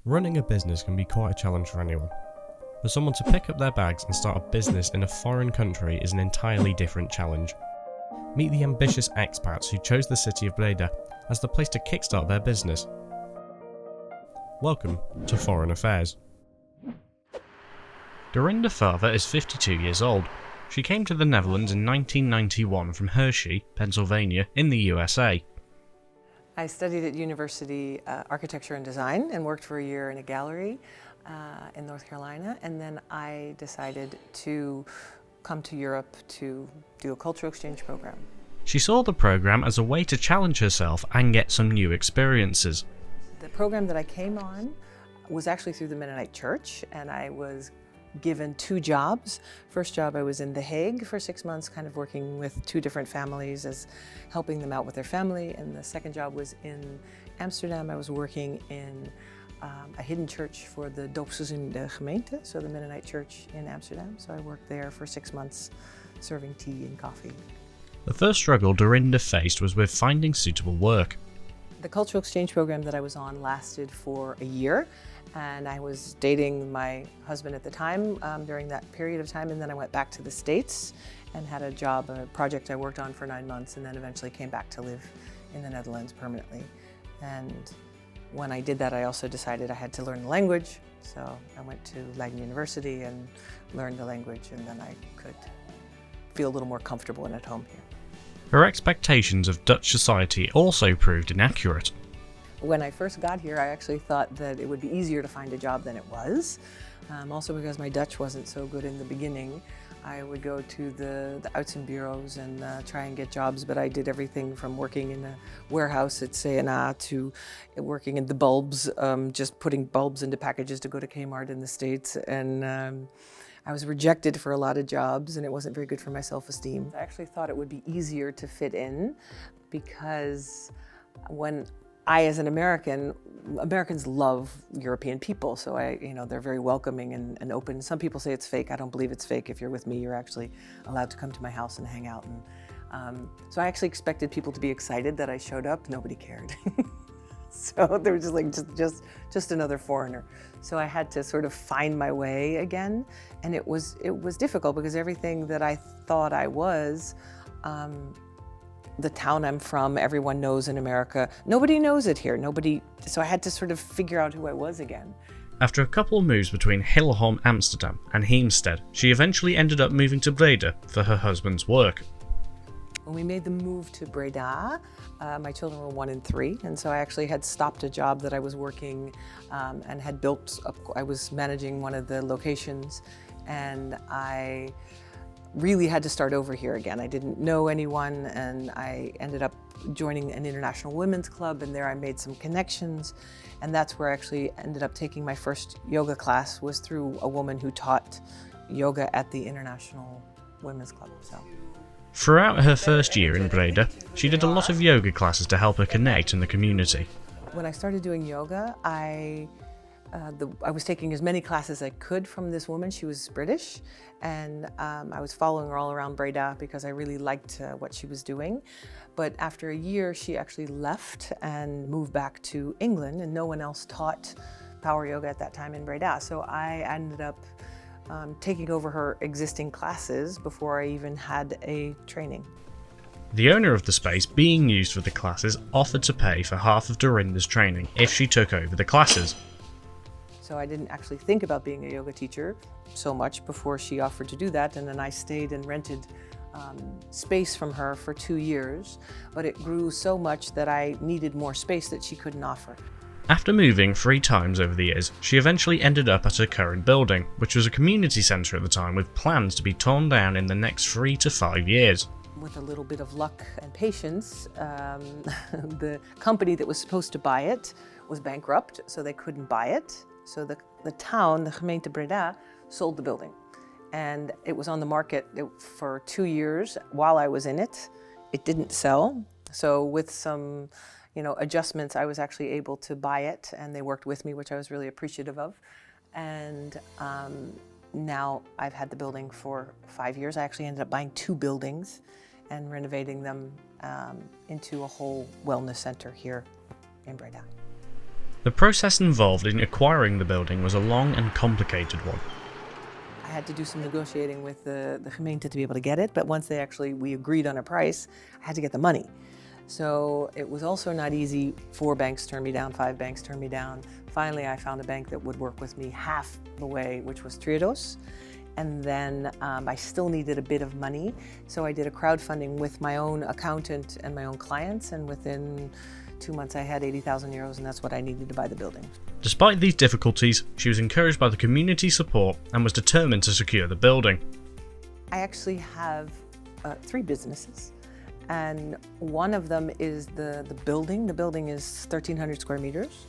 Running a business can be quite a challenge for anyone. For someone to pick up their bags and start a business in a foreign country is an entirely different challenge. Meet the ambitious expats who chose the city of Breda as the place to kickstart their business. Welcome to Foreign Affairs. Dorinda Father is 52 years old. She came to the Netherlands in 1991 from Hershey, Pennsylvania, in the USA. I studied at university architecture and design and worked for a year in a gallery in North Carolina, and then I decided to come to Europe to do a cultural exchange program. She saw the program as a way to challenge herself and get some new experiences. The program that I came on was actually through the Mennonite Church, and I was given two jobs. First job, I was in The Hague for 6 months, kind of working with two different families as helping them out with their family. And the second job was in Amsterdam. I was working in a hidden church for the Doopseizoen de Gemeente, so the Mennonite Church in Amsterdam. So I worked there for 6 months, serving tea and coffee. The first struggle Dorinda faced was with finding suitable work. The cultural exchange program that I was on lasted for a year, and I was dating my husband at the time during that period of time, and then I went back to the States and had a job, a project I worked on for 9 months, and then eventually came back to live in the Netherlands permanently. And when I did that, I also decided I had to learn the language, so I went to Leiden University and learned the language, and then I could feel a little more comfortable and at home here. Her expectations of Dutch society also proved inaccurate. When I first got here, I actually thought that it would be easier to find a job than it was. Also because my Dutch wasn't so good in the beginning. I would go to the uitzendbureaus and try and get jobs, but I did everything from working in a warehouse at C&A to working in the bulbs, just putting bulbs into packages to go to Kmart in the States. And I was rejected for a lot of jobs, and it wasn't very good for my self-esteem. I actually thought it would be easier to fit in because when as an American, Americans love European people, so they're very welcoming and open. Some people say it's fake. I don't believe it's fake. If you're with me, you're actually allowed to come to my house and hang out. And so I actually expected people to be excited that I showed up. Nobody cared. So they were just like, just another foreigner. So I had to sort of find my way again, and it was difficult because everything that I thought I was. The town I'm from, everyone knows in America. Nobody knows it here. So I had to sort of figure out who I was again. After a couple of moves between Hillegom, Amsterdam and Heemstede, she eventually ended up moving to Breda for her husband's work. When we made the move to Breda, my children were 1 and 3, and so I actually had stopped a job that I was working and had built up. I was managing one of the locations, and I really had to start over here again. I didn't know anyone, and I ended up joining an international women's club, and there I made some connections, and that's where I actually ended up taking my first yoga class, was through a woman who taught yoga at the International Women's Club. Throughout her first year in Breda, she did a lot of yoga classes to help her connect in the community. When I started doing yoga, I was taking as many classes as I could from this woman. She was British, and I was following her all around Breda because I really liked what she was doing. But after a year, she actually left and moved back to England, and no one else taught power yoga at that time in Breda. So I ended up taking over her existing classes before I even had a training. The owner of the space being used for the classes offered to pay for half of Dorinda's training if she took over the classes. So I didn't actually think about being a yoga teacher so much before she offered to do that, and then I stayed and rented space from her for 2 years, but it grew so much that I needed more space that she couldn't offer. After moving 3 times over the years, she eventually ended up at her current building, which was a community centre at the time with plans to be torn down in the next 3 to 5 years. With a little bit of luck and patience, the company that was supposed to buy it was bankrupt, so they couldn't buy it. So the town, the Gemeente Breda, sold the building. And it was on the market for 2 years while I was in it. It didn't sell. So with some adjustments, I was actually able to buy it, and they worked with me, which I was really appreciative of. And now I've had the building for 5 years. I actually ended up buying 2 buildings and renovating them into a whole wellness center here in Breda. The process involved in acquiring the building was a long and complicated one. I had to do some negotiating with the gemeente to be able to get it, but once we agreed on a price, I had to get the money. So it was also not easy. 4 banks turned me down, 5 banks turned me down. Finally, I found a bank that would work with me half the way, which was Triodos. And then I still needed a bit of money, so I did a crowdfunding with my own accountant and my own clients, and within 2 months I had 80,000 euros, and that's what I needed to buy the building. Despite these difficulties, she was encouraged by the community support and was determined to secure the building. I actually have 3 businesses, and one of them is the building. The building is 1,300 square meters.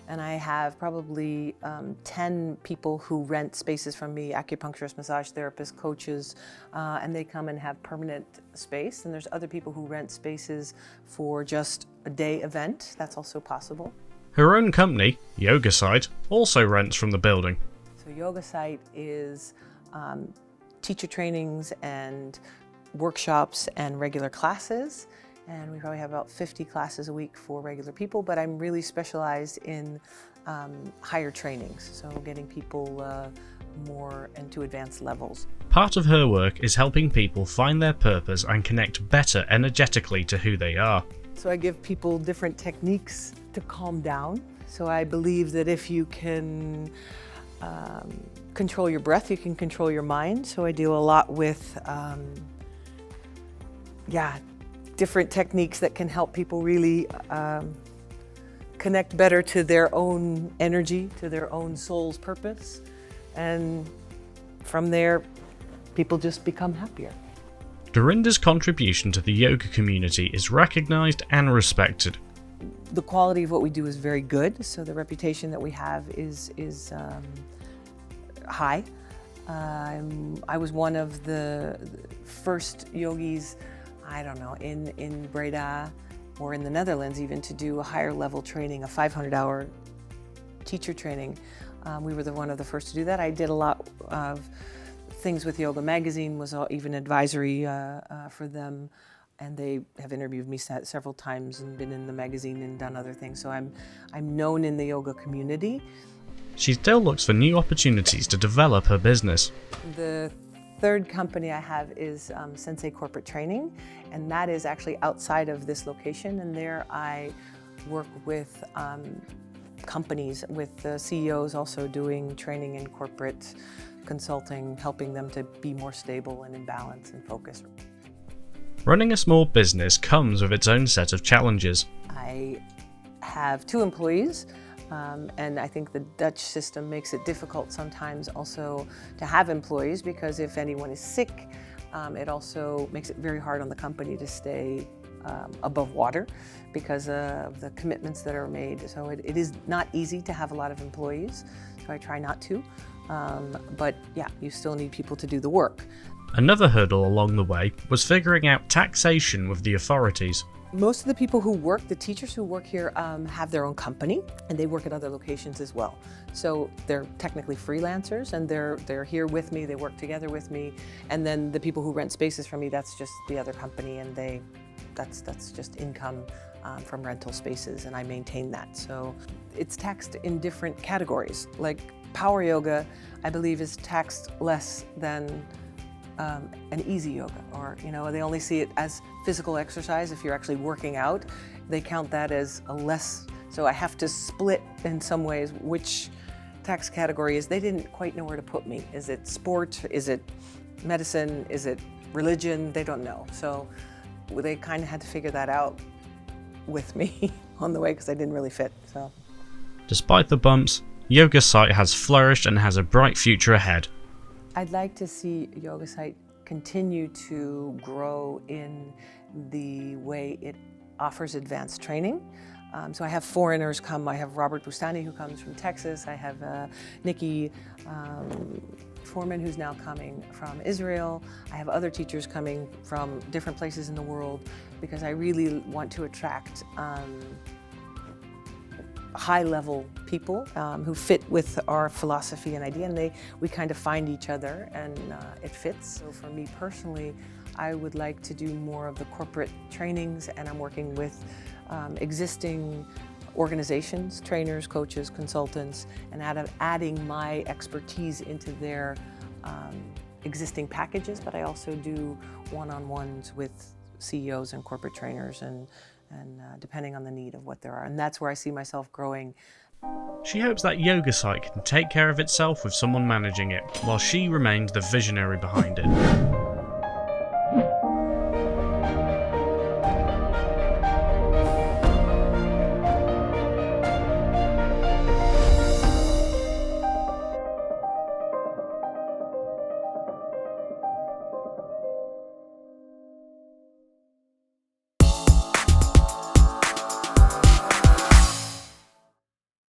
And I have probably 10 people who rent spaces from me, acupuncturists, massage therapists, coaches, and they come and have permanent space. And there's other people who rent spaces for just a day event. That's also possible. Her own company, Yoga Site, also rents from the building. So Yoga Site is teacher trainings and workshops and regular classes. And we probably have about 50 classes a week for regular people, but I'm really specialized in higher trainings, so getting people more into advanced levels. Part of her work is helping people find their purpose and connect better energetically to who they are. So I give people different techniques to calm down. So I believe that if you can control your breath, you can control your mind. So I do a lot with different techniques that can help people really connect better to their own energy, to their own soul's purpose. And from there, people just become happier. Dorinda's contribution to the yoga community is recognized and respected. The quality of what we do is very good, so the reputation that we have is high. I was one of the first yogis, I don't know, in Breda or in the Netherlands even, to do a higher level training, a 500-hour teacher training. We were one of the first to do that. I did a lot of things with Yoga Magazine, was even advisory for them, and they have interviewed me several times and been in the magazine and done other things. So I'm known in the yoga community. She still looks for new opportunities to develop her business. The third company I have is Sensei Corporate Training, and that is actually outside of this location, and there I work with companies, with the CEOs, also doing training in corporate consulting, helping them to be more stable and in balance and focus. Running a small business comes with its own set of challenges. I have 2 employees. And I think the Dutch system makes it difficult sometimes also to have employees, because if anyone is sick, it also makes it very hard on the company to stay above water because of the commitments that are made. So it is not easy to have a lot of employees, so I try not to. But yeah, you still need people to do the work. Another hurdle along the way was figuring out taxation with the authorities. Most of the people who work, the teachers who work here, have their own company, and they work at other locations as well. So they're technically freelancers, and they're here with me, they work together with me, and then the people who rent spaces from me, that's just the other company, and that's just income from rental spaces, and I maintain that. So it's taxed in different categories. Like power yoga, I believe, is taxed less than an easy yoga, or they only see it as physical exercise. If you're actually working out, they count that as a less. So I have to split in some ways which tax category is. They didn't quite know where to put me. Is it sport? Is it medicine? Is it religion? They don't know. So they kind of had to figure that out with me on the way, because I didn't really fit. So despite the bumps, Yoga Site has flourished and has a bright future ahead. I'd like to see Yoga Site continue to grow in the way it offers advanced training. So I have foreigners come. I have Robert Bustani, who comes from Texas. I have Nikki Foreman, who's now coming from Israel. I have other teachers coming from different places in the world, because I really want to attract high-level people who fit with our philosophy and idea, and we kind of find each other, and it fits. So for me personally, I would like to do more of the corporate trainings, and I'm working with existing organizations, trainers, coaches, consultants, and adding my expertise into their existing packages, but I also do one-on-ones with CEOs and corporate trainers and depending on the need of what there are. And that's where I see myself growing. She hopes that yoga site can take care of itself with someone managing it, while she remains the visionary behind it.